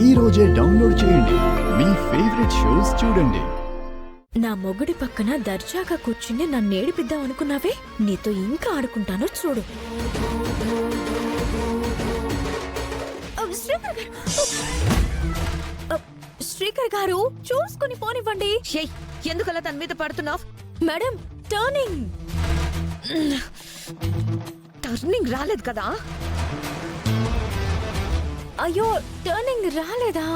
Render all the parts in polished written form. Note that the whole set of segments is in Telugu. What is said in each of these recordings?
ఈ రోజే డౌన్లోడ్ చేయండి. మీ ఫేవరెట్ షోస్ చూడండి. నా మొగుడి పక్కన దర్జాగా కూర్చుని నన్ను ఏడిపిద్దాం అనుకున్నావే, నీతో ఇంకా ఆడుకుంటానో చూడు. శ్రీకర్ గారు చూసుకుని పోనివ్వండి. ఎందుకలా తన మీద పడుతున్నావు? మేడం టర్నింగ్ టర్నింగ్ రాలేదు కదా? అయ్యో టర్నింగ్ రాలేదా?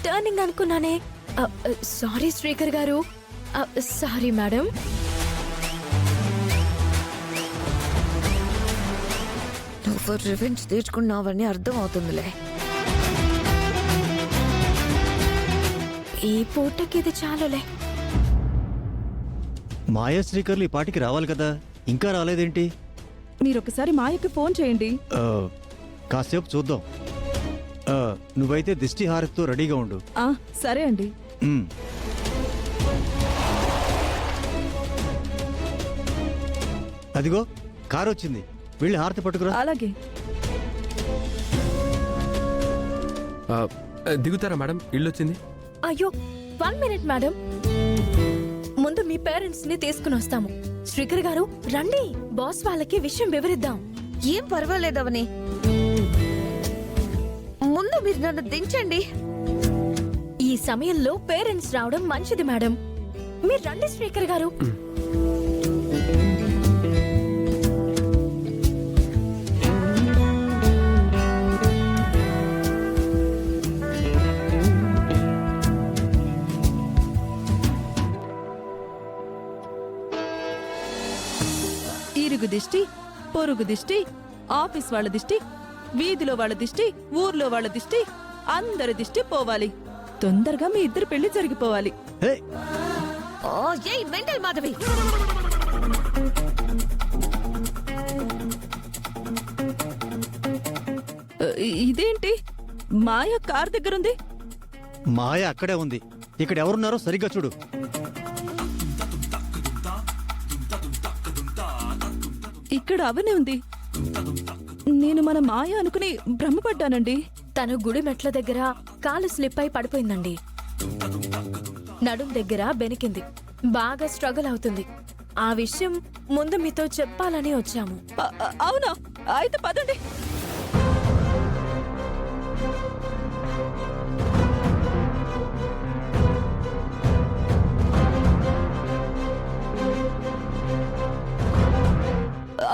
టర్నింగ్ అనుకున్నానే. సారీ శ్రీకర్ గారు, సారీ మేడం. నువ్వు రివెంజ్ తీర్చుకున్నావని అర్థం అవుతుందిలే. ఈ పూటకి ఇది చాలులే. మాయా శ్రీకర్లు ఈ పాటికి రావాలి కదా, ఇంకా రాలేదేంటి? మీరొకసారి మాయకి ఫోన్ చేయండి. కాసేపు చూద్దాం. నువ్వైతే దిష్టి హారతితో రెడీగా ఉండు. సరే అండి. అదిగో కారు వచ్చింది, వెళ్ళి హారతి పట్టుకురా. అలాగే. దిగుతారా మేడం? ఇల్లు వచ్చింది. అయ్యో 1 మినిట్ మేడం, ముందు మీ పేరెంట్స్ ని తీసుకుని వస్తాము. శ్రీకర్ గారు రండి, బాస్ వాళ్ళకి విషయం వివరిద్దాం. ఏం పర్వాలేదవని, ముందు మీరు నన్ను దించండి. ఈ సమయంలో పేరెంట్స్ రావడం మంచిది మేడం. మీరు రండి శ్రీకర్ గారు. ఇరుగు దిష్టి, పొరుగు దిష్టి, ఆఫీస్ వాళ్ళ దిష్టి, వీధిలో వాళ్ళ దిష్టి, ఊర్లో వాళ్ళ దిష్టి, అందరి దిష్టి పోవాలి. తొందరగా మీ ఇద్దరు పెళ్లి జరిగిపోవాలి. మెంటల్ మాధవి, ఇదేంటి మాయ కార్ దగ్గరుంది? మాయ అక్కడే ఉంది. ఇక్కడ ఎవరున్నారో సరిగ్గా చూడు. ఇక్కడ అవనే ఉంది. నేను మన మాయ అనుకుని భ్రమపడ్డానండి. తను గుడి మెట్ల దగ్గర కాలు స్లిప్ అయి పడిపోయిందండి. నడుం దగ్గర బెనికింది. బాగా స్ట్రగుల్ అవుతుంది. ఆ విషయం ముందు మీతో చెప్పాలని వచ్చాము. అవునా? అయితే పదండి.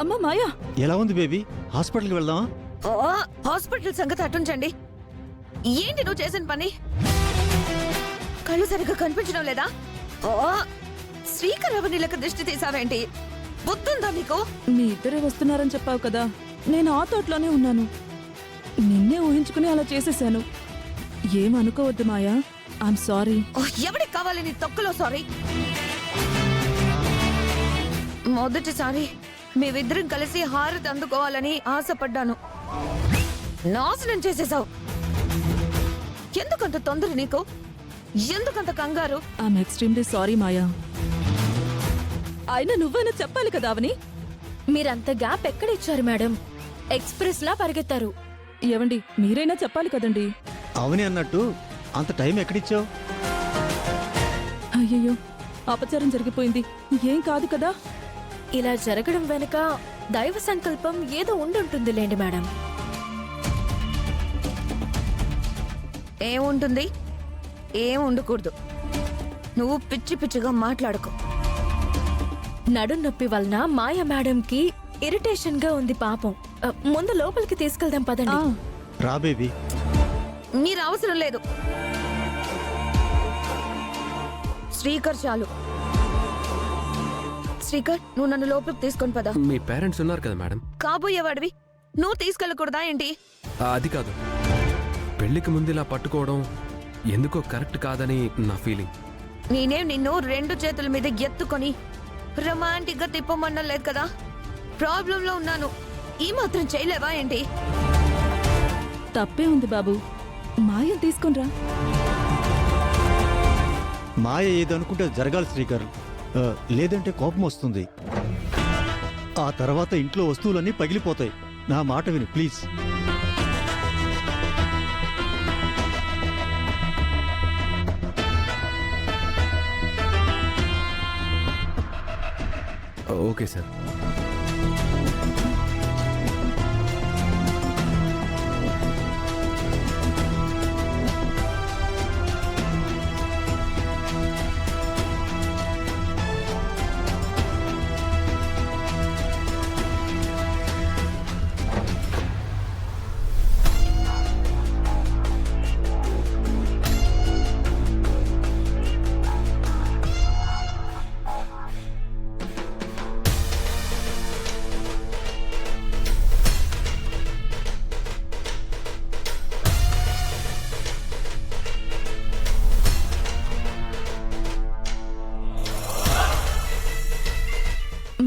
అమ్మ మాయా, ఎలా ఉంది బేబీ? హాస్పిటల్కి వెళ్దామా? హాస్పిటల్ సంగతి అటుంచండి. ఏంటి నువ్వు చేసిన పని? కళ్ళు సరిగ్గా కనిపించడం లేదా? శ్రీకర్ అవనిలకు దృష్టి తీసావేంటి? బుద్ధుందా నీకు? మీ ఇద్దరే వస్తున్నారని చెప్పావు కదా, నేను ఆ తోటలోనే ఉన్నాను. నిన్నే ఊహించుకుని అలా చేసేశాను. ఏమనుకోవద్దు మాయా, ఐఎమ్ సారీ. ఎవరికి కావాలి నీ తొక్కలో సారీ? మొదటిసారి మేమిద్దరం కలిసి హారతి అందుకోవాలని ఆశపడ్డాను. నాశనం చేసేసావు. ఎందుకంత తొందర నీకు? ఎందుకంత కంగారు? ఐఎమ్ ఎక్స్ట్రీమ్లీ సారీ మాయా. అయినా నువ్వైనా చెప్పాలి కదా అవని. మీరంత గ్యాప్ ఎక్కడిచ్చారు మేడం? ఎక్స్ప్రెస్ లా పరిగెత్తారు. ఏవండి, మీరైనా చెప్పాలి కదండి. అవని అన్నట్టు అంత టైం ఎక్కడిచ్చావు? అయ్యయ్యో, అపచారం జరిగిపోయింది. ఏం కాదు కదా? ఇలా జరగడం వెనుక దైవ సంకల్పం ఏదో ఉండుంటుందిలేండి మేడం. ఏముంటుంది? ఏం ఉండకూడదు. నువ్వు పిచ్చి పిచ్చిగా మాట్లాడుకో. నడుం నొప్పి వలన మాయ మేడంకి ఇరిటేషన్ గా ఉంది పాపం. ముందు లోపలికి తీసుకెళ్దాం పదండి. రా బేబీ. మీరు అవసరం లేదు. శ్రీకర్ చాలు. శ్రీకర్, నువ్వు నన్ను లోపలికి తీసుకొని పదా. మీ పేరెంట్స్ ఉన్నారు కదా మేడం. కాబోయేవాడివి నువ్వు తీసుకెళ్ళకూడదా ఏంటి? అది కాదు, పెళ్లికి ముందు ఇలా పట్టుకోవడం ఎందుకో కరెక్ట్ కాదని నా ఫీలింగ్. నేనేం నిన్ను 2 చేతుల మీద ఎత్తుకొని రొమాంటిక్ గా తిప్పమన్నా లేదు కదా. ప్రాబ్లం లో ఉన్నాను. ఈ మాత్రం చేయలేవా ఏంటి? తప్పే ఉంది బాబు, మాయ తీసుకొనిరా. మాయ ఏదనుకుంటే జరగాలి శ్రీకర్, లేదంటే కోపం వస్తుంది. ఆ తర్వాత ఇంట్లో వస్తువులన్నీ పగిలిపోతాయి. నా మాట విను ప్లీజ్. Okay sir.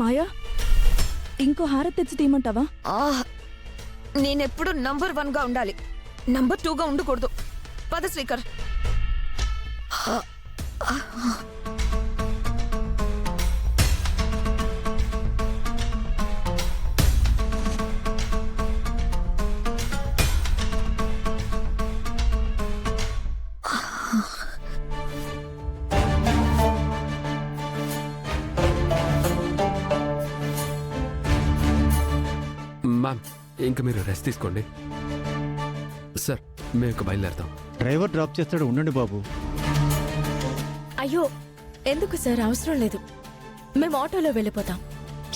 మాయా, ఇంకో హారతి తెచ్చి తీయమంటావా? నేనెప్పుడు నంబర్ 1 గా ఉండాలి, నంబర్ 2 గా ఉండకూడదు. పద శ్రీకర్. మ్యామ్, ఇంక మీరు రెస్ట్ తీసుకోండి. సార్, మేము ఇక బయలుదేరుతాం. డ్రైవర్ డ్రాప్ చేస్తాడు, ఉండండి బాబు. అయ్యో ఎందుకు సార్, అవసరం లేదు. మేము ఆటోలో వెళ్ళిపోతాం.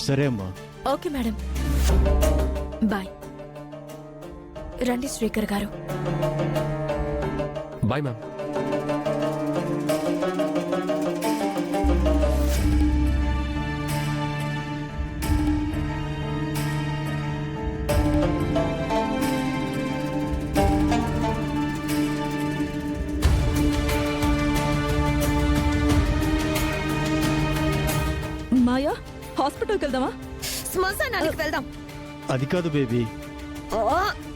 సరే అమ్మా. Okay madam, bye. రండి శ్రీకర్ గారు. Bye ma'am. మాయా, హాస్పిటల్కి వెళ్దామా? శ్మశానానికి వెళ్దాం. అది కాదు బేబీ.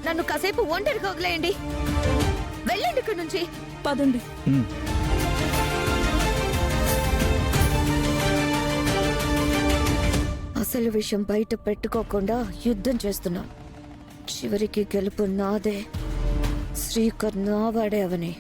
నన్ను కాసేపు ఒంటరిగా వదిలేయండి. వెళ్ళండి ఇక్కడి నుంచి. పదండి. ఉమ్. అసలు విషయం బయట పెట్టుకోకుండా యుద్ధం చేస్తున్నాం. చివరికి గెలుపు నాదే. శ్రీకర్ నావాడే అవని.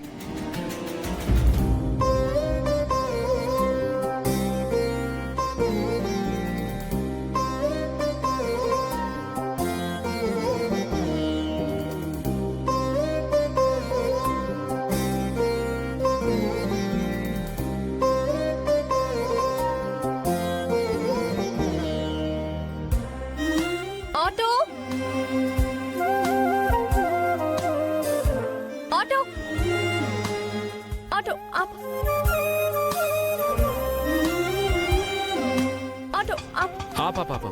ఆటో, ఆటో, ఆటో ఆప్. ఆటో ఆప్. పాప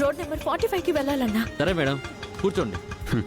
రోడ్ నెంబర్ 45కి వెళ్ళాలన్నా. సరే మేడం, కూర్చోండి. హ్మ్.